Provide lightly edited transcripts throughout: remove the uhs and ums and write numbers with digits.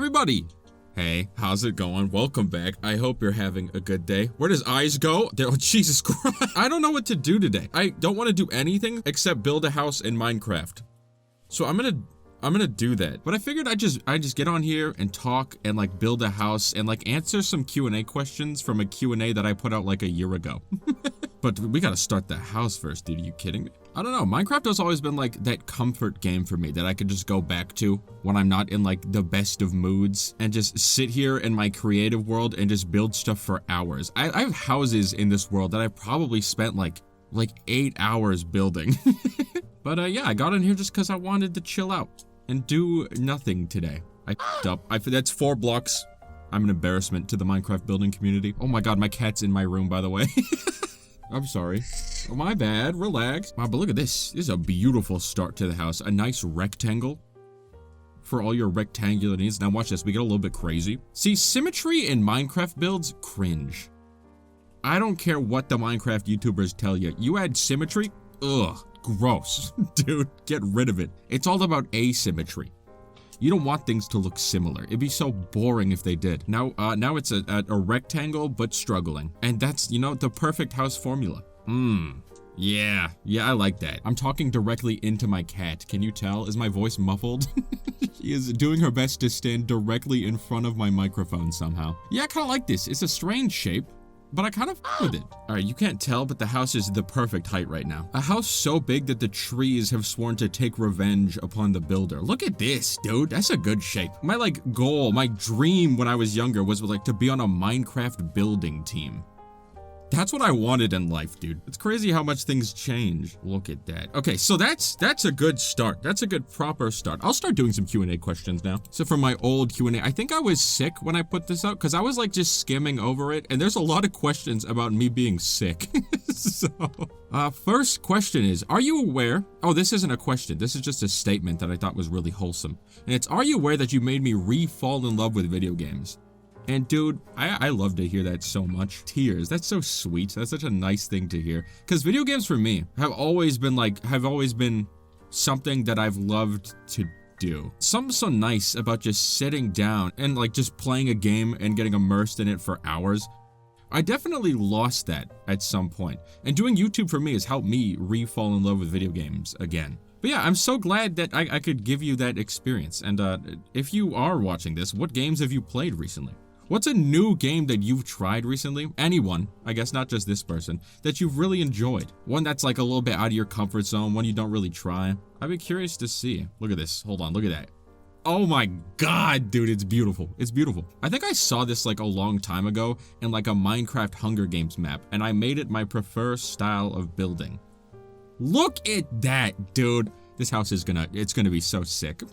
everybody! Hey, how's it going? Welcome back. I hope you're having a good day. Where does eyes go? Oh, Jesus Christ. I don't know what to do today. I don't want to do anything except build a house in Minecraft. So I'm gonna do that. But I figured I just get on here and talk and like build a house and like answer some Q&A questions from a Q&A that I put out like a year ago. But we gotta start the house first, dude. Are you kidding me? I don't know. Minecraft has always been like that comfort game for me that I could just go back to when I'm not in like the best of moods and just sit here in my creative world and just build stuff for hours. I have houses in this world that I probably spent like 8 hours building. But yeah, I got in here just because I wanted to chill out and do nothing today. I f***ed up. That's 4 blocks. I'm an embarrassment to the Minecraft building community. Oh my god, my cat's in my room, by the way. I'm sorry. Oh, my bad. Relax. Wow, but look at this. This is a beautiful start to the house. A nice rectangle for all your rectangular needs. Now watch this. We get a little bit crazy. See, symmetry in Minecraft builds, cringe. I don't care what the Minecraft YouTubers tell you. You add symmetry? Ugh. Gross. Dude, get rid of it. It's all about asymmetry. You don't want things to look similar. It'd be so boring if they did. Now it's a rectangle, but struggling. And that's, you know, the perfect house formula. Yeah, I like that. I'm talking directly into my cat. Can you tell? Is my voice muffled? She is doing her best to stand directly in front of my microphone somehow. Yeah, I kind of like this. It's a strange shape, but I kind of f*** with it. All right, you can't tell, but the house is the perfect height right now. A house so big that the trees have sworn to take revenge upon the builder. Look at this, dude. That's a good shape. My like goal, my dream when I was younger was like to be on a Minecraft building team. That's what I wanted in life, dude. It's crazy how much things change. Look at that. Okay, so that's a good start. That's a good proper start. I'll start doing some Q&A questions now. So for my old Q&A, I think I was sick when I put this out because I was like just skimming over it and there's a lot of questions about me being sick. So, first question is, are you aware? Oh, this isn't a question. This is just a statement that I thought was really wholesome. And it's, are you aware that you made me re-fall in love with video games? And dude, I love to hear that so much. Tears, that's so sweet. That's such a nice thing to hear. Because video games for me have always been something that I've loved to do. Something so nice about just sitting down and like just playing a game and getting immersed in it for hours. I definitely lost that at some point. And doing YouTube for me has helped me re-fall in love with video games again. But yeah, I'm so glad that I could give you that experience. And if you are watching this, what games have you played recently? What's a new game that you've tried recently? Anyone, I guess not just this person, that you've really enjoyed? One that's like a little bit out of your comfort zone, one you don't really try? I'd be curious to see. Look at this. Hold on, look at that. Oh my god, dude, it's beautiful. It's beautiful. I think I saw this like a long time ago in like a Minecraft Hunger Games map, and I made it my preferred style of building. Look at that, dude. This house is it's gonna be so sick.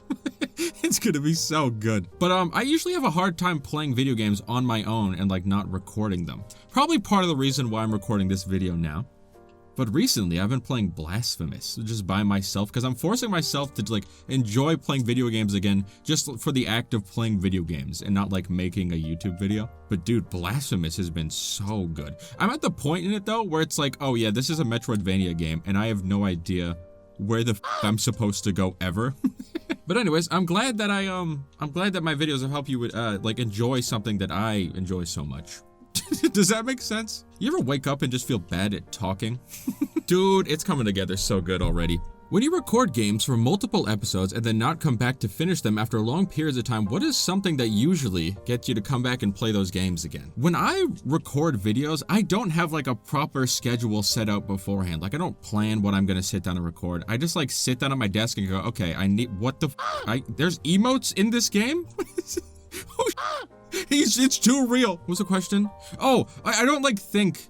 It's gonna be so good. But I usually have a hard time playing video games on my own and like not recording them. Probably part of the reason why I'm recording this video now. But recently I've been playing Blasphemous just by myself because I'm forcing myself to like enjoy playing video games again just for the act of playing video games and not like making a YouTube video. But dude, Blasphemous has been so good. I'm at the point in it though where it's like, oh yeah, this is a Metroidvania game and I have no idea where the f I'm supposed to go ever. But anyways, I'm glad that my videos have helped you with like enjoy something that I enjoy so much. Does that make sense? You ever wake up and just feel bad at talking? Dude, it's coming together so good already. When you record games for multiple episodes and then not come back to finish them after long periods of time, what is something that usually gets you to come back and play those games again? When I record videos, I don't have like a proper schedule set out beforehand. Like I don't plan what I'm gonna sit down and record. I just like sit down at my desk and go, okay, I need, what the f, there's emotes in this game? Oh, it's too real. What's the question? Oh, I don't like think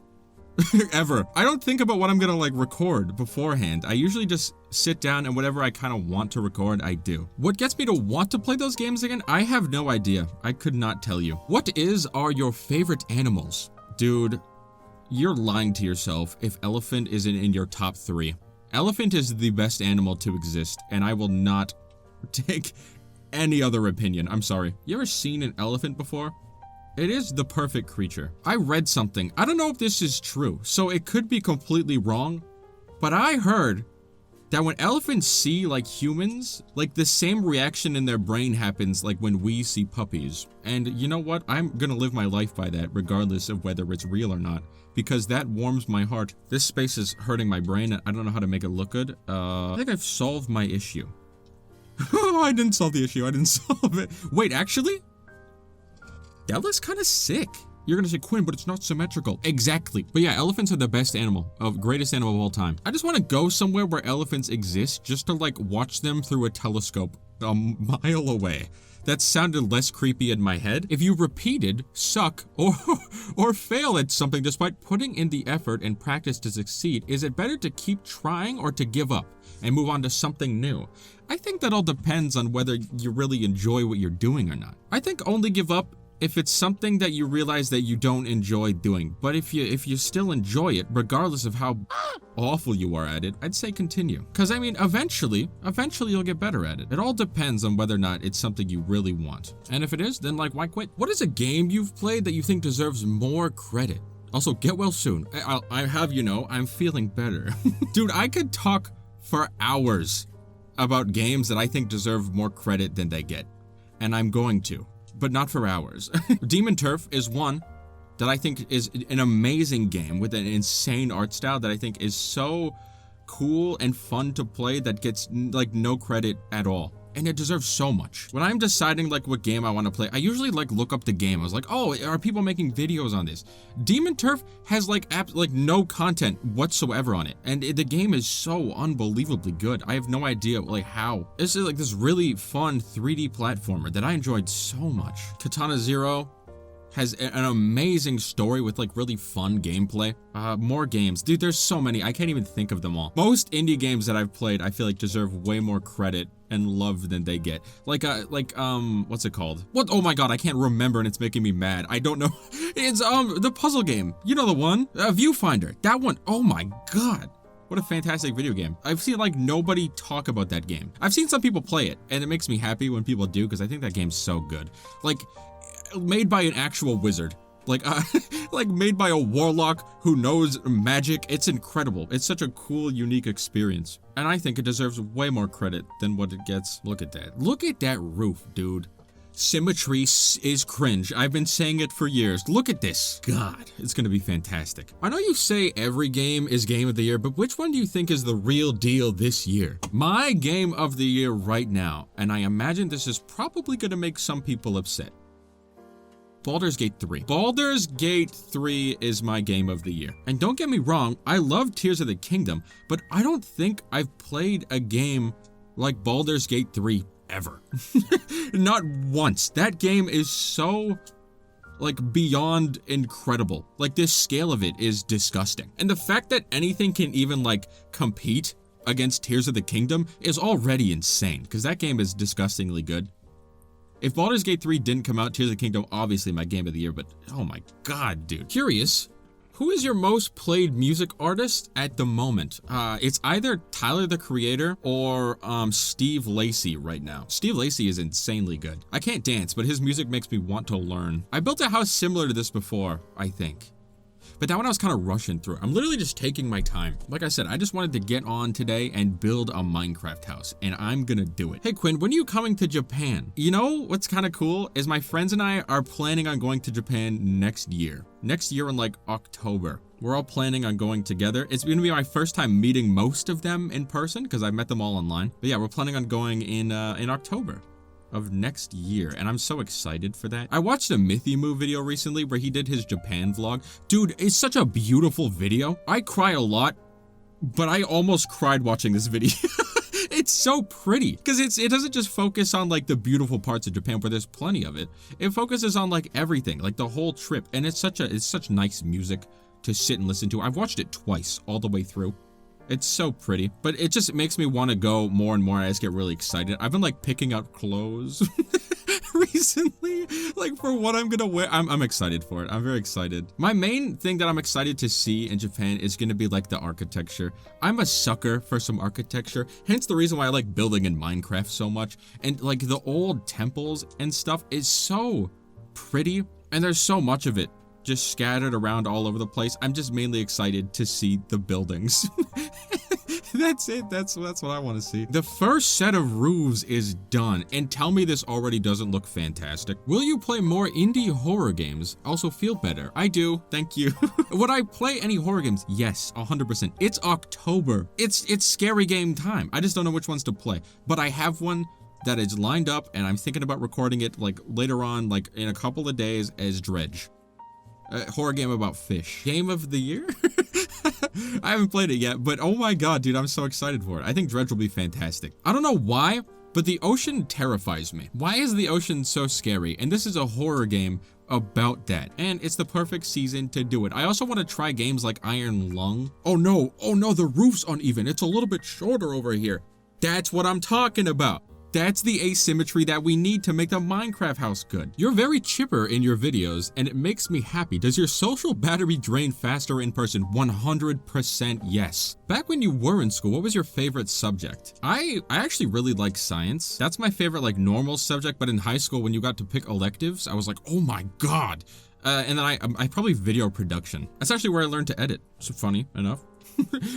ever. I don't think about what I'm gonna like record beforehand. I usually just sit down and whatever I kind of want to record, I do. What gets me to want to play those games again? I have no idea. I could not tell you. What are your favorite animals? Dude, you're lying to yourself if elephant isn't in your top 3. Elephant is the best animal to exist, and I will not take any other opinion. I'm sorry. You ever seen an elephant before? It is the perfect creature. I read something. I don't know if this is true, so it could be completely wrong, but I heard that when elephants see like humans, like the same reaction in their brain happens like when we see puppies. And you know what? I'm gonna live my life by that regardless of whether it's real or not, because that warms my heart. This space is hurting my brain and I don't know how to make it look good. I think I've solved my issue. Oh, I didn't solve the issue. I didn't solve it. Wait, actually? That looks kind of sick. You're gonna say, Quinn, but it's not symmetrical. Exactly. But yeah, elephants are the best animal, greatest animal of all time. I just want to go somewhere where elephants exist just to like watch them through a telescope a mile away. That sounded less creepy in my head. If you repeated, suck, or fail at something despite putting in the effort and practice to succeed, is it better to keep trying or to give up and move on to something new? I think that all depends on whether you really enjoy what you're doing or not. I think only give up if it's something that you realize that you don't enjoy doing. But if you still enjoy it, regardless of how awful you are at it, I'd say continue. Cause I mean, eventually you'll get better at it. It all depends on whether or not it's something you really want. And if it is, then like, why quit? What is a game you've played that you think deserves more credit? Also, get well soon. I have, you know, I'm feeling better. Dude, I could talk for hours about games that I think deserve more credit than they get. And I'm going to. But not for hours. Demon Turf is one that I think is an amazing game with an insane art style that I think is so cool and fun to play that gets like no credit at all. And it deserves so much. When I'm deciding like what game I want to play, I usually like look up the game. I was like, oh, are people making videos on this? Demon Turf has like no content whatsoever on it. And the game is so unbelievably good. I have no idea like how. This is like this really fun 3D platformer that I enjoyed so much. Katana Zero has an amazing story with like really fun gameplay. More games. Dude, there's so many. I can't even think of them all. Most indie games that I've played, I feel like deserve way more credit and love than they get. Like what's it called? What? Oh my god, I can't remember and it's making me mad. I don't know. It's the puzzle game. You know the one? Viewfinder. That one. Oh my god. What a fantastic video game. I've seen like nobody talk about that game. I've seen some people play it and it makes me happy when people do because I think that game's so good. Like, made by an actual wizard. Like, like made by a warlock who knows magic. It's incredible. It's such a cool, unique experience. And I think it deserves way more credit than what it gets. Look at that. Look at that roof, dude. Symmetry is cringe. I've been saying it for years. Look at this. God, it's gonna be fantastic. I know you say every game is game of the year, but which one do you think is the real deal this year? My game of the year right now, and I imagine this is probably gonna make some people upset. Baldur's Gate 3. Baldur's Gate 3 is my game of the year. And don't get me wrong, I love Tears of the Kingdom, but I don't think I've played a game like Baldur's Gate 3 ever. Not once. That game is so like beyond incredible. Like this scale of it is disgusting. And the fact that anything can even like compete against Tears of the Kingdom is already insane because that game is disgustingly good. If Baldur's Gate 3 didn't come out, Tears of the Kingdom, obviously my game of the year, but oh my god, dude. Curious, who is your most played music artist at the moment? It's either Tyler, the Creator, or Steve Lacy right now. Steve Lacy is insanely good. I can't dance, but his music makes me want to learn. I built a house similar to this before, I think. But that one I was kind of rushing through. I'm literally just taking my time. Like I said, I just wanted to get on today and build a Minecraft house, and I'm gonna do it. Hey Quinn, when are you coming to Japan? You know what's kind of cool is my friends and I are planning on going to Japan next year. Next year in like October. We're all planning on going together. It's gonna be my first time meeting most of them in person because I've met them all online. But yeah, we're planning on going in October of next year, and I'm so excited for that. I watched a Mythy video recently where he did his Japan vlog. Dude, it's such a beautiful video. I cry a lot, but I almost cried watching this video. It's so pretty because it doesn't just focus on like the beautiful parts of Japan where there's plenty of it. It focuses on like everything, like the whole trip, and it's such nice music to sit and listen to. I've watched it twice all the way through. It's so pretty, but it just makes me want to go more and more. I just get really excited. I've been like picking out clothes recently, like for what I'm gonna wear. I'm excited for it. I'm very excited. My main thing that I'm excited to see in Japan is gonna be like the architecture. I'm a sucker for some architecture, hence the reason why I like building in Minecraft so much. And like the old temples and stuff is so pretty, and there's so much of it just scattered around all over the place. I'm just mainly excited to see the buildings. That's it. That's what I want to see. The first set of roofs is done, and tell me this already doesn't look fantastic. Will you play more indie horror games? Also feel better. I do. Thank you. Would I play any horror games? Yes, 100%. It's October. It's scary game time. I just don't know which ones to play, but I have one that is lined up, and I'm thinking about recording it like later on, like in a couple of days, as Dredge. A horror game about fish. Game of the year? I haven't played it yet, but oh my god, dude, I'm so excited for it. I think Dredge will be fantastic. I don't know why, but the ocean terrifies me. Why is the ocean so scary? And this is a horror game about that, and it's the perfect season to do it. I also want to try games like Iron Lung. Oh no, the roof's uneven. It's a little bit shorter over here. That's what I'm talking about. That's the asymmetry that we need to make the Minecraft house good. You're very chipper in your videos, and it makes me happy. Does your social battery drain faster in person? 100% yes. Back when you were in school, what was your favorite subject? I actually really like science. That's my favorite like normal subject, but in high school when you got to pick electives, I was like, oh my god. And then I probably video production. That's actually where I learned to edit. So funny enough.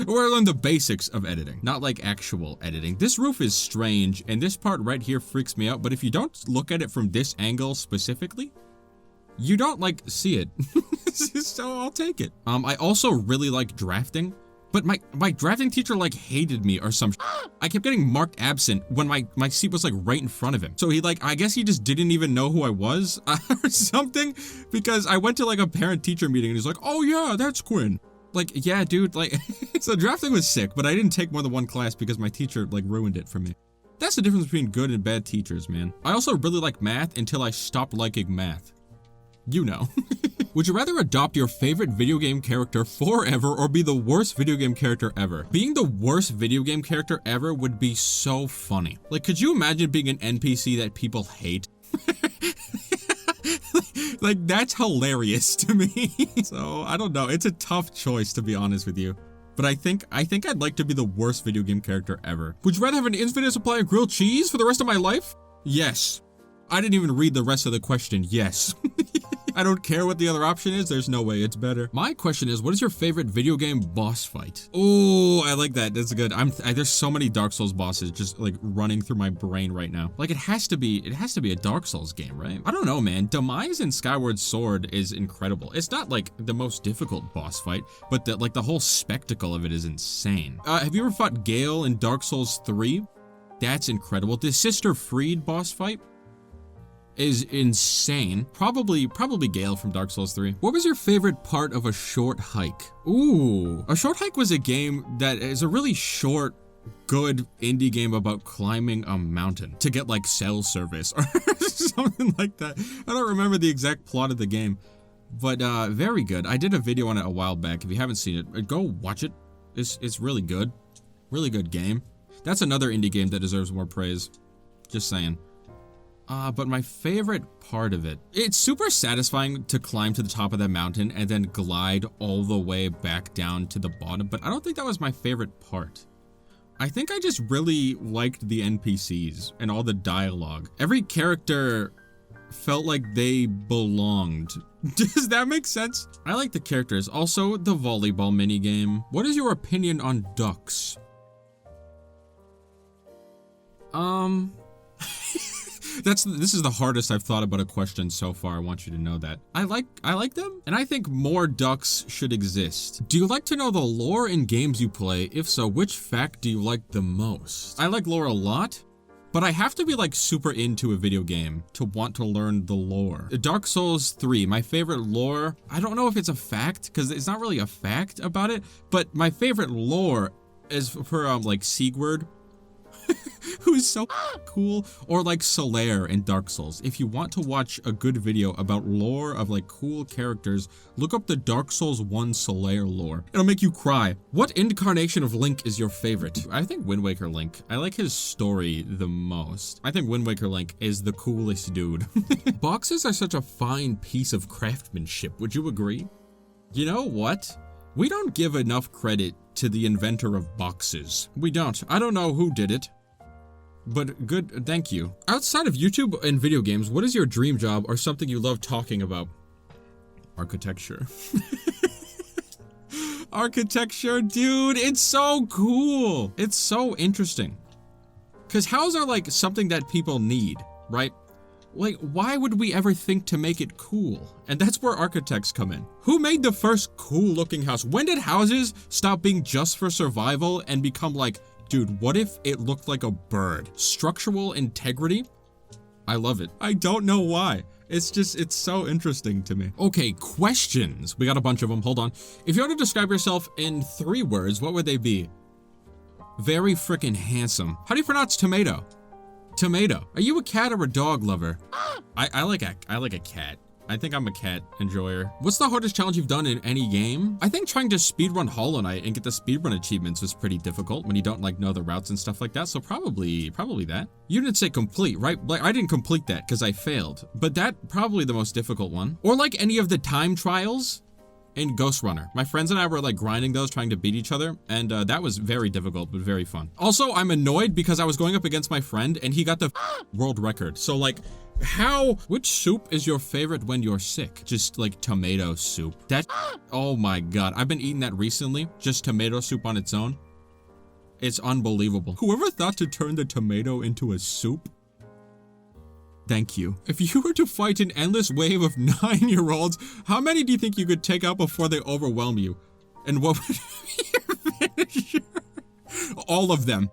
Where I learned the basics of editing, not like actual editing. This roof is strange, and this part right here freaks me out, but if you don't look at it from this angle specifically, you don't like see it. So I'll take it. I also really like drafting, but my drafting teacher like hated me or some I kept getting marked absent when my seat was like right in front of him. So he like, I guess he just didn't even know who I was or something, because I went to like a parent teacher meeting and he's like, oh yeah, that's Quinn. Like, yeah, dude, like, so drafting was sick, but I didn't take more than one class because my teacher, like, ruined it for me. That's the difference between good and bad teachers, man. I also really like math until I stopped liking math. You know. Would you rather adopt your favorite video game character forever or be the worst video game character ever? Being the worst video game character ever would be so funny. Like, could you imagine being an NPC that people hate? Like, that's hilarious to me. So, I don't know. It's a tough choice, to be honest with you. But I think I'd like to be the worst video game character ever. Would you rather have an infinite supply of grilled cheese for the rest of my life? Yes. I didn't even read the rest of the question. Yes. I don't care what the other option is. There's no way it's better. My question is, what is your favorite video game boss fight? Oh, I like that. That's good. There's so many Dark Souls bosses just like running through my brain right now. Like it has to be a Dark Souls game, right? I don't know, man. Demise in Skyward Sword is incredible. It's not like the most difficult boss fight, but the whole spectacle of it is insane. Have you ever fought Gale in Dark Souls 3? That's incredible. The Sister Freed boss fight is insane. Probably Gale from Dark Souls 3. What was your favorite part of a short hike? Ooh, a short hike was a game that is a really short, good indie game about climbing a mountain to get like cell service or something like that. I don't remember the exact plot of the game, but very good. I did a video on it a while back. If you haven't seen it, go watch it. It's really good. Really good game. That's another indie game that deserves more praise. Just saying. But my favorite part of it, it's super satisfying to climb to the top of that mountain and then glide all the way back down to the bottom, but I don't think that was my favorite part. I think I just really liked the NPCs and all the dialogue. Every character felt like they belonged. Does that make sense? I like the characters. Also, the volleyball minigame. What is your opinion on ducks? This is the hardest I've thought about a question so far. I want you to know that. I like them, and I think more ducks should exist. Do you like to know the lore in games you play? If so, which fact do you like the most? I like lore a lot, but I have to be like super into a video game to want to learn the lore. Dark Souls 3, my favorite lore, I don't know if it's a fact, because it's not really a fact about it, but my favorite lore is for like Sigurd, who's so cool, or like Solaire in Dark Souls. If you want to watch a good video about lore of like cool characters, look up the Dark Souls 1 Solaire lore. It'll make you cry. What incarnation of Link is your favorite? I think Wind Waker Link. I like his story the most. I think Wind Waker Link is the coolest dude. Boxes are such a fine piece of craftsmanship. Would you agree? You know what? We don't give enough credit to the inventor of boxes. We don't. I don't know who did it, but good, thank you. Outside of YouTube and video games, what is your dream job or something you love talking about? Architecture. architecture, dude. It's so cool. It's so interesting. Because houses are like something that people need, right? Like, why would we ever think to make it cool? And that's where architects come in. Who made the first cool looking house? When did houses stop being just for survival and become like, dude, what if it looked like a bird? Structural integrity? I love it. I don't know why. It's so interesting to me. Okay, questions. We got a bunch of them. Hold on. If you were to describe yourself in 3 words, what would they be? Very freaking handsome. How do you pronounce tomato? Tomato. Are you a cat or a dog lover? I like a cat. I think I'm a cat enjoyer. What's the hardest challenge you've done in any game? I think trying to speedrun Hollow Knight and get the speedrun achievements was pretty difficult when you don't like know the routes and stuff like that. So probably that. You didn't say complete, right? Like I didn't complete that because I failed, but that probably the most difficult one. Or like any of the time trials in Ghost Runner. My friends and I were like grinding those, trying to beat each other, and that was very difficult, but very fun. Also, I'm annoyed because I was going up against my friend and he got the world record. So like, which soup is your favorite when you're sick? Just like tomato soup. Oh my God, I've been eating that recently, just tomato soup on its own. It's unbelievable. Whoever thought to turn the tomato into a soup? Thank you. If you were to fight an endless wave of 9-year-olds, how many do you think you could take out before they overwhelm you? And what would be your finisher? All of them.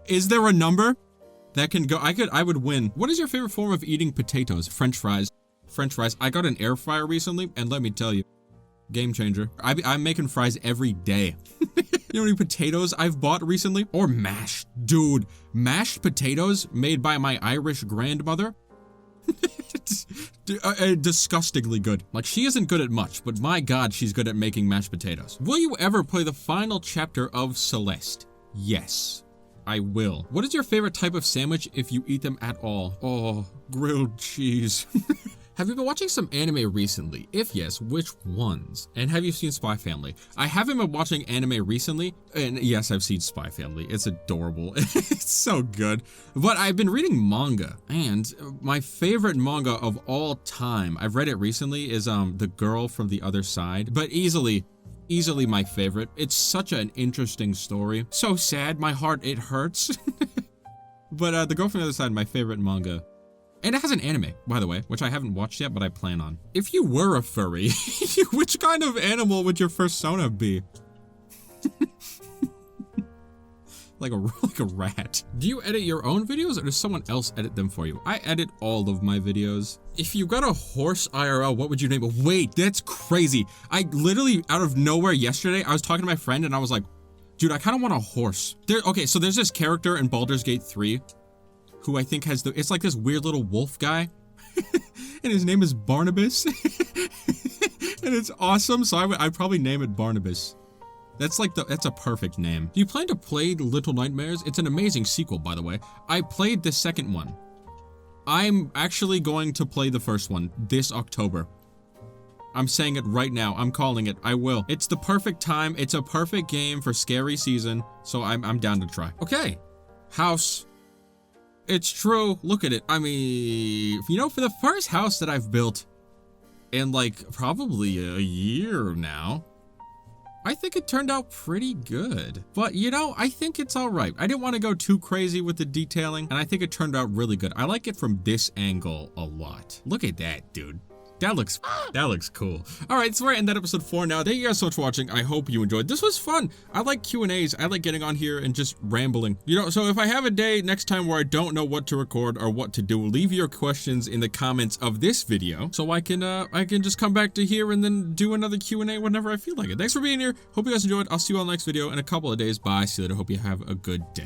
Is there a number that can go? I would win. What is your favorite form of eating potatoes? French fries. French fries. I got an air fryer recently, and let me tell you, game changer. I'm making fries every day. You know how many potatoes I've bought recently? Or mashed. Dude, mashed potatoes made by my Irish grandmother. Disgustingly good. Like, she isn't good at much, but my God, she's good at making mashed potatoes. Will you ever play the final chapter of Celeste? Yes, I will. What is your favorite type of sandwich if you eat them at all? Oh, grilled cheese. Have you been watching some anime recently? If yes, which ones? And have you seen Spy Family? I haven't been watching anime recently, and yes, I've seen Spy Family. It's adorable. It's so good. But I've been reading manga, and my favorite manga of all time, I've read it recently, is The Girl from the Other Side. But easily my favorite. It's such an interesting story. So sad, my heart, it hurts. But The Girl from the Other Side, my favorite manga. And it has an anime, by the way, which I haven't watched yet, but I plan on. If you were a furry, which kind of animal would your persona be? like a rat. Do you edit your own videos or does someone else edit them for you? I edit all of my videos. If you got a horse IRL, what would you name it? Wait, that's crazy. I literally, out of nowhere yesterday, I was talking to my friend and I was like, dude, I kind of want a horse. Okay, so there's this character in Baldur's Gate 3 who I think has it's like this weird little wolf guy, and his name is Barnabas, and it's awesome, so I'd probably name it Barnabas. That's a perfect name. Do you plan to play Little Nightmares? It's an amazing sequel, by the way. I played the second one. I'm actually going to play the first one this October. I'm saying it right now. I'm calling it. I will. It's the perfect time. It's a perfect game for scary season, so I'm down to try. Okay, house. It's true. Look at it. I mean, you know, for the first house that I've built in like probably a year now, I think it turned out pretty good. But you know, I think it's all right. I didn't want to go too crazy with the detailing, and I think it turned out really good. I like it from this angle a lot. Look at that, dude. That looks cool. All right, so we're in that episode 4 now. Thank you guys so much for watching. I hope you enjoyed. This was fun. I like Q&As. I like getting on here and just rambling. You know, so if I have a day next time where I don't know what to record or what to do, leave your questions in the comments of this video so I can just come back to here and then do another Q&A whenever I feel like it. Thanks for being here. Hope you guys enjoyed. I'll see you all next video in a couple of days. Bye. See you later. Hope you have a good day.